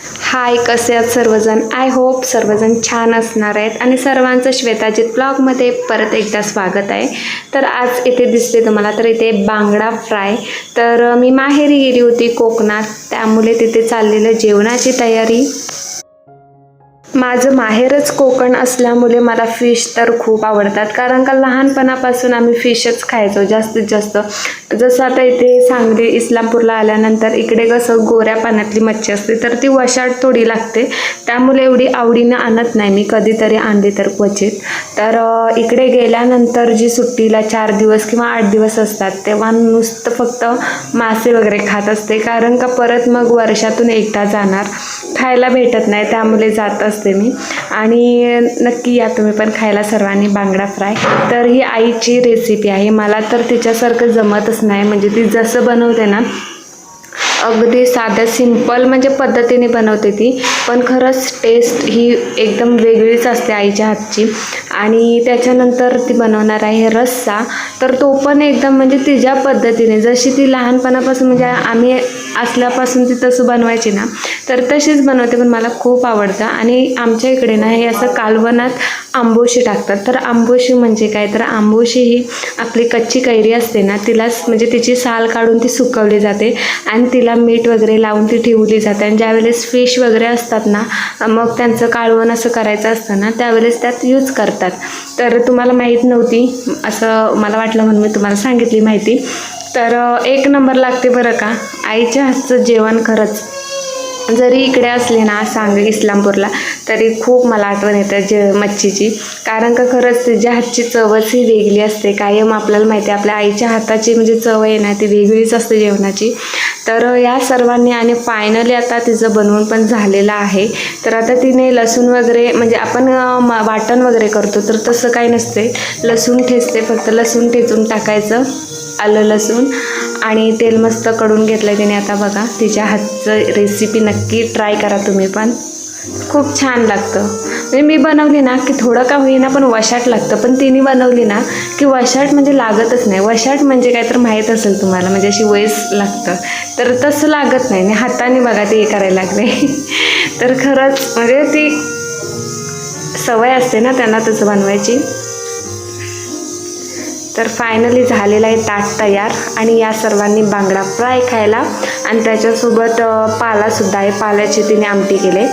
हाय, कसे आहात सर्वजण? आय होप सर्वजण छान असणार आहेत आणि सर्वांचं श्वेताजित ब्लॉगमध्ये परत एकदा स्वागत आहे. तर आज इथे दिसते तुम्हाला, तर इथे बांगडा फ्राय. तर मी माहेरी गेली होती कोकणात, त्यामुळे तिथे चाललेलं जेवणाची तयारी. माझं माहेरच कोकण असल्यामुळे मला फिश तर खूप आवडतात, कारण का लहानपणापासून आम्ही फिशच खायचो जास्तीत जास्त. जसं आता इथे सांगली इस्लामपूरला आल्यानंतर इकडे कसं गोऱ्या पाण्यातली मच्छी असते, तर ती वशाट थोडी लागते, त्यामुळे एवढी आवडीनं आणत नाही मी, कधीतरी आणली तर क्वचित. तर इकडे गेल्यानंतर जी सुट्टीला 4 दिवस किंवा 8 दिवस असतात, तेव्हा नुसतं फक्त मासे वगैरे खात असते, कारण का परत मग वर्षातून एकदा जाणार, खायला भेटत नाही, त्यामुळे जात असते मी. आणि नक्की या तुम्ही पण खायला सर्वांनी बांगडा फ्राय. तर ही आईची रेसिपी आहे, मला तर तिच्यासारखं जमतच नाही, म्हणजे ती जसं बनवते ना अगदी साध्या सिंपल म्हणजे पद्धतीने बनवते ती, पण खरंच टेस्ट ही एकदम वेगळीच असते आईच्या हातची. आणि त्याच्यानंतर ती बनवणार आहे रस्सा, तर तो पण एकदम म्हणजे तिच्या पद्धतीने, जशी ती लहानपणापासून म्हणजे आम्ही असल्यापासून ती तसं बनवायची ना, तर तशीच बनवते, पण मला खूप आवडतं. आणि आमच्या इकडे ना हे असं कालवणात आंबोशी टाकतात. तर आंबोशी म्हणजे काय, तर आंबोशी ही आपली कच्ची कैरी असते ना, तिलाच म्हणजे तिची साल काढून ती सुकवली जाते आणि तिला मीठ वगैरे लावून ती ठेवली जाते. आणि ज्यावेळेस फिश वगैरे असतात ना, मग त्यांचं कालवण असं करायचं असतं ना, त्यावेळेस त्यात यूज करतात. तर तुम्हाला माहीत नव्हती असं मला वाटलं, म्हणून मी तुम्हाला सांगितली माहिती. तर एक नंबर लागते बरं का आईच्या हातचं जेवण खरंच. जरी इकडे असले ना सांगली इस्लामपूरला, तरी खूप मला आठवण येते मच्छीची, कारण का खरंच तिच्या हातची चवच ही वेगळी असते. कायम आपल्याला माहिती आहे आपल्या आईच्या हाताची म्हणजे चव आहे ना, ती वेगळीच असते जेवणाची. तर या सर्वांनी आणि फायनली आता तिचं बनवून पण झालेलं आहे. तर आता तिने लसूण वगैरे, म्हणजे आपण वाटण वगैरे करतो तर तसं काही नसते, लसूण ठेचते, फक्त लसूण ठेचून टाकायचं, आलं लसूण, आणि तेल मस्त कडून घेतलं तिने. आता बघा तिच्या हातचं रेसिपी नक्की ट्राय करा तुम्ही पण, खूप छान लागतं. म्हणजे मी बनवली ना की थोडं का होईना पण वशाट लागतं, पण तिने बनवली ना की वशाट म्हणजे लागतच नाही. वशाट म्हणजे काय तर माहीत असेल तुम्हाला, म्हणजे अशी वयस लागतं, तर तसं लागत नाही. हाताने बघा ते करायला लागले तर खरंच म्हणजे ती सवय असते ना त्यांना तसं बनवायची. तर फायनली झालेला आहे ताट तयार, आणि या सर्वांनी बांगडा फ्राय खायला, आणि त्याच्यासोबत पालासुद्धा आहे, पाल्याची तिने आमटी केले.